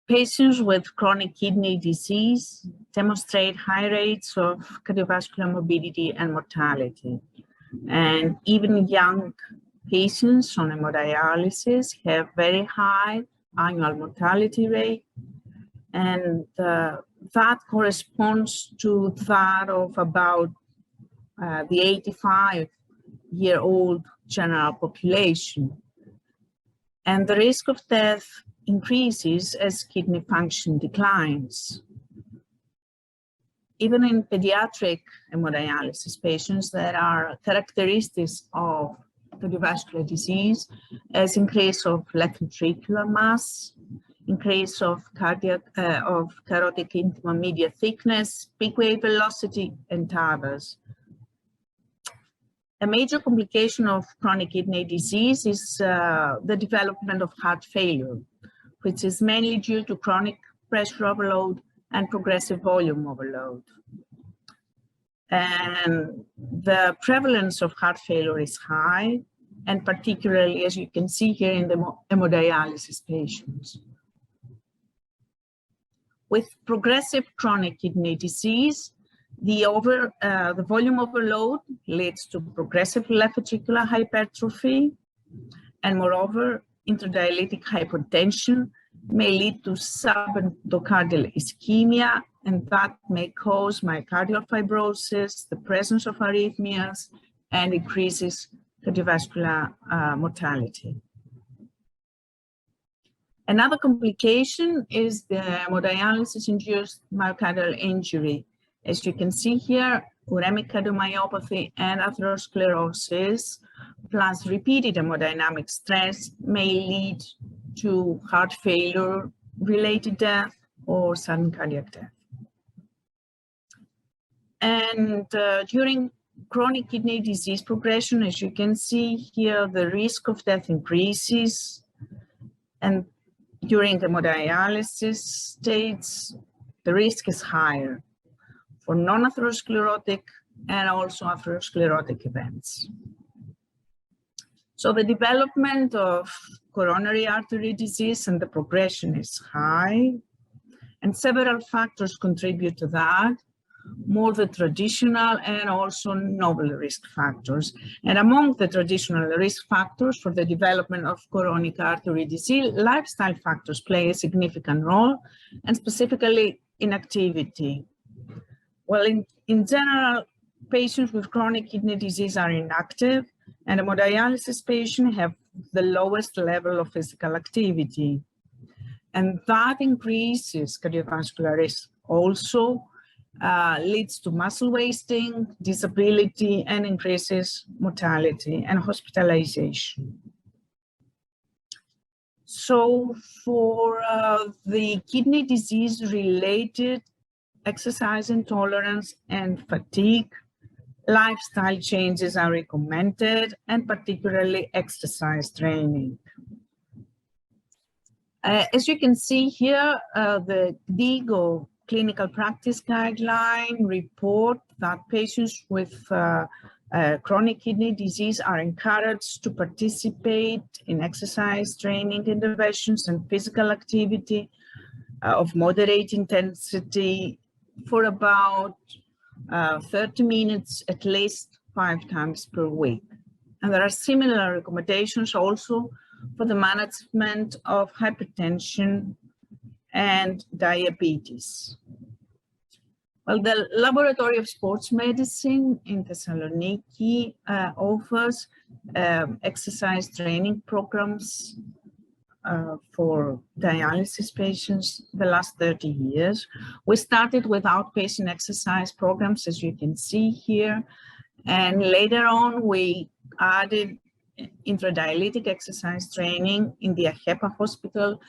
Patients with chronic kidney disease demonstrate high rates of cardiovascular morbidity and mortality. And even young patients on hemodialysis have very high annual mortality rate. And that corresponds to that of about the 85-year-old general population. And the risk of death increases as kidney function declines. Even in pediatric hemodialysis patients, there are characteristics of cardiovascular disease as increase of left ventricular mass, increase of cardiac carotid intima media thickness, peak wave velocity, and others. A major complication of chronic kidney disease is the development of heart failure, which is mainly due to chronic pressure overload and progressive volume overload. And the prevalence of heart failure is high, and particularly, as you can see here, in the hemodialysis patients. With progressive chronic kidney disease, the volume overload leads to progressive left ventricular hypertrophy, and moreover, intradialytic hypotension may lead to subendocardial ischemia, and that may cause myocardial fibrosis, the presence of arrhythmias, and increases cardiovascular mortality. Another complication is the hemodialysis-induced myocardial injury. As you can see here, uremic cardiomyopathy and atherosclerosis plus repeated hemodynamic stress may lead to heart failure-related death or sudden cardiac death. And during chronic kidney disease progression, as you can see here, the risk of death increases. And during hemodialysis states, the risk is higher for non-atherosclerotic and also atherosclerotic events. So the development of coronary artery disease and the progression is high, and several factors contribute to that, more the traditional and also novel risk factors. And among the traditional risk factors for the development of coronary artery disease, lifestyle factors play a significant role, and specifically inactivity. Well, in general, patients with chronic kidney disease are inactive, and hemodialysis patients have the lowest level of physical activity. And that increases cardiovascular risk. Also leads to muscle wasting, disability, and increases mortality and hospitalization. So for the kidney disease-related exercise intolerance and fatigue, lifestyle changes are recommended, and particularly exercise training. As you can see here, the DIGO clinical practice guideline report that patients with chronic kidney disease are encouraged to participate in exercise training interventions and physical activity of moderate intensity for about 30 minutes at least 5 times per week. And there are similar recommendations also for the management of hypertension and diabetes. Well, the Laboratory of Sports Medicine in Thessaloniki offers exercise training programs for dialysis patients the last 30 years. We started with outpatient exercise programs, as you can see here, and later on we added intradialytic exercise training in the AHEPA hospital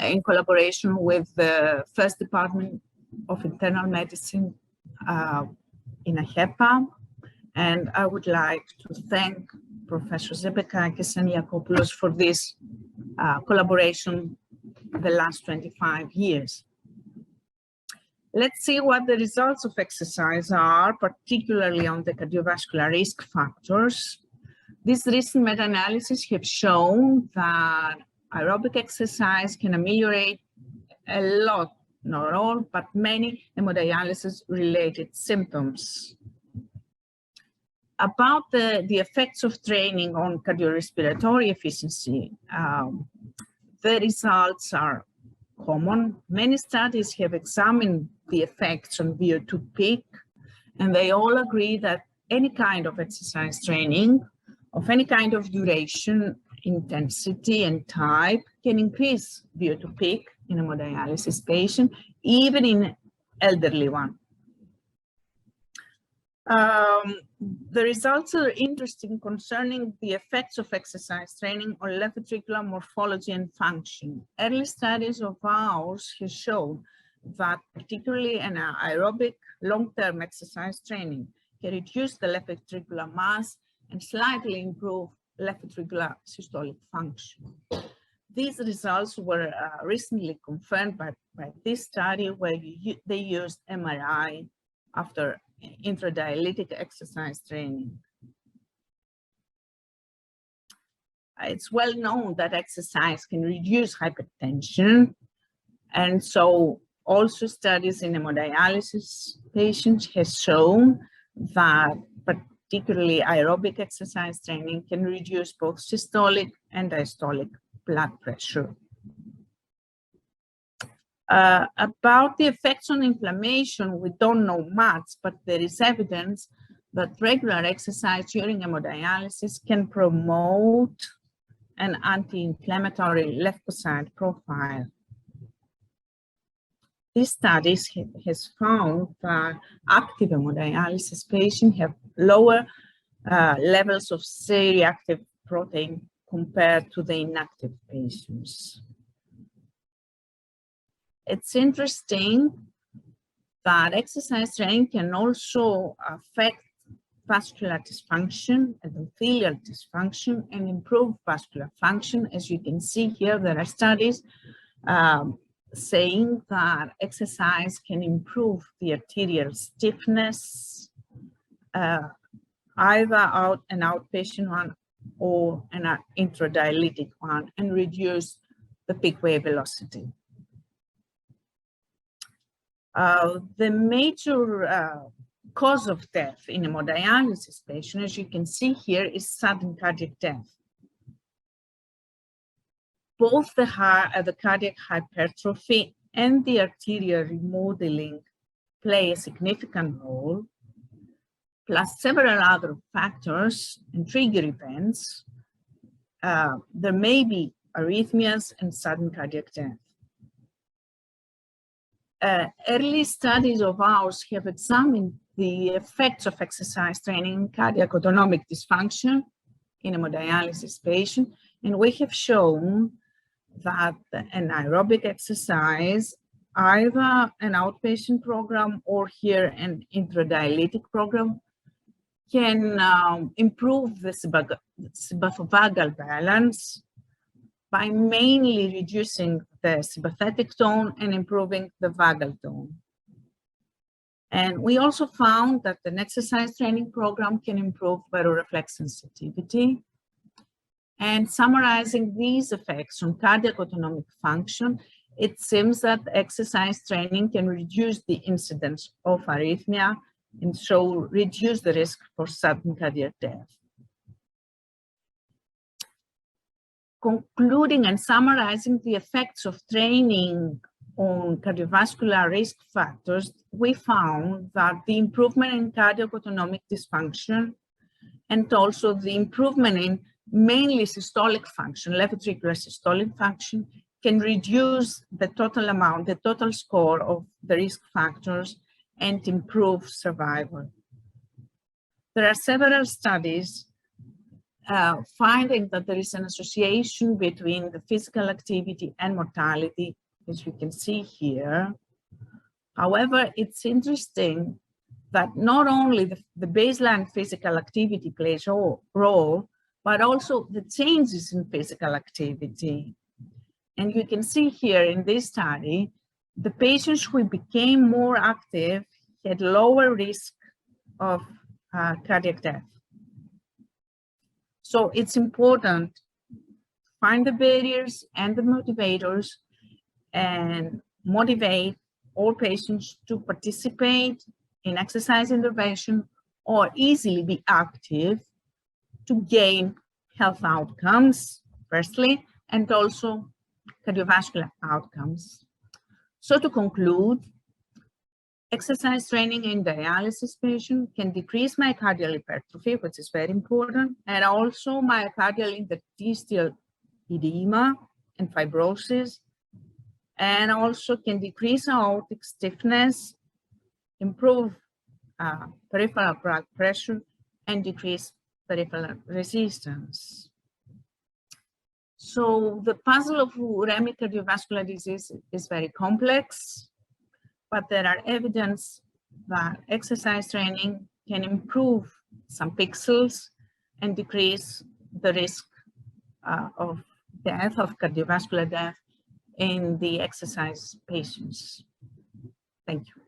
in collaboration with the first department of internal medicine in AHEPA. And I would like to thank Professor Zebekakis and Yakopoulos for this collaboration the last 25 years. Let's see what the results of exercise are, particularly on the cardiovascular risk factors. These recent meta-analyses have shown that aerobic exercise can ameliorate a lot, not all, but many hemodialysis-related symptoms. About the effects of training on cardiorespiratory efficiency, the results are common. Many studies have examined the effects on VO2 peak, and they all agree that any kind of exercise training of any kind of duration, intensity, and type can increase VO2 peak in a hemodialysis patient, even in elderly one. The results are interesting concerning the effects of exercise training on left ventricular morphology and function. Early studies of ours have shown that particularly an aerobic long-term exercise training can reduce the left ventricular mass and slightly improve left ventricular systolic function. These results were recently confirmed by this study where they used MRI after intradialytic exercise training. It's well known that exercise can reduce hypertension, and so also studies in hemodialysis patients has shown that particularly aerobic exercise training can reduce both systolic and diastolic blood pressure. About the effects on inflammation, we don't know much, but there is evidence that regular exercise during hemodialysis can promote an anti-inflammatory leukocyte profile. These studies has found that active hemodialysis patients have lower levels of C-reactive protein compared to the inactive patients. It's interesting that exercise training can also affect vascular dysfunction, endothelial dysfunction, and improve vascular function. As you can see here, there are studies saying that exercise can improve the arterial stiffness, either an outpatient one or an intradialytic one, and reduce the peak wave velocity. The major cause of death in hemodialysis patient, as you can see here, is sudden cardiac death. Both the cardiac hypertrophy and the arterial remodeling play a significant role, plus several other factors and trigger events. There may be arrhythmias and sudden cardiac death. Early studies of ours have examined the effects of exercise training in cardiac autonomic dysfunction in hemodialysis patients, and we have shown that an aerobic exercise, either an outpatient program or here an intradialytic program, can improve the sympathovagal balance by mainly reducing the sympathetic tone and improving the vagal tone. And we also found that an exercise training program can improve baroreflex sensitivity. And summarizing these effects on cardiac autonomic function, it seems that exercise training can reduce the incidence of arrhythmia and so reduce the risk for sudden cardiac death. Concluding and summarizing the effects of training on cardiovascular risk factors, we found that the improvement in cardiac autonomic dysfunction and also the improvement in mainly systolic function, left ventricular systolic function, can reduce the total amount, the total score of the risk factors and improve survival. There are several studies finding that there is an association between the physical activity and mortality, as you can see here. However, it's interesting that not only the baseline physical activity plays a role, but also the changes in physical activity. And you can see here in this study, the patients who became more active had lower risk of cardiac death. So it's important find the barriers and the motivators and motivate all patients to participate in exercise intervention or easily be active to gain health outcomes, firstly, and also cardiovascular outcomes. So to conclude, exercise training in dialysis patients can decrease myocardial hypertrophy, which is very important, and also myocardial interstitial edema and fibrosis, and also can decrease aortic stiffness, improve peripheral blood pressure, and decrease peripheral resistance. So the puzzle of uremic cardiovascular disease is very complex, but there are evidence that exercise training can improve some pixels and decrease the risk of death, of cardiovascular death in the exercise patients. Thank you.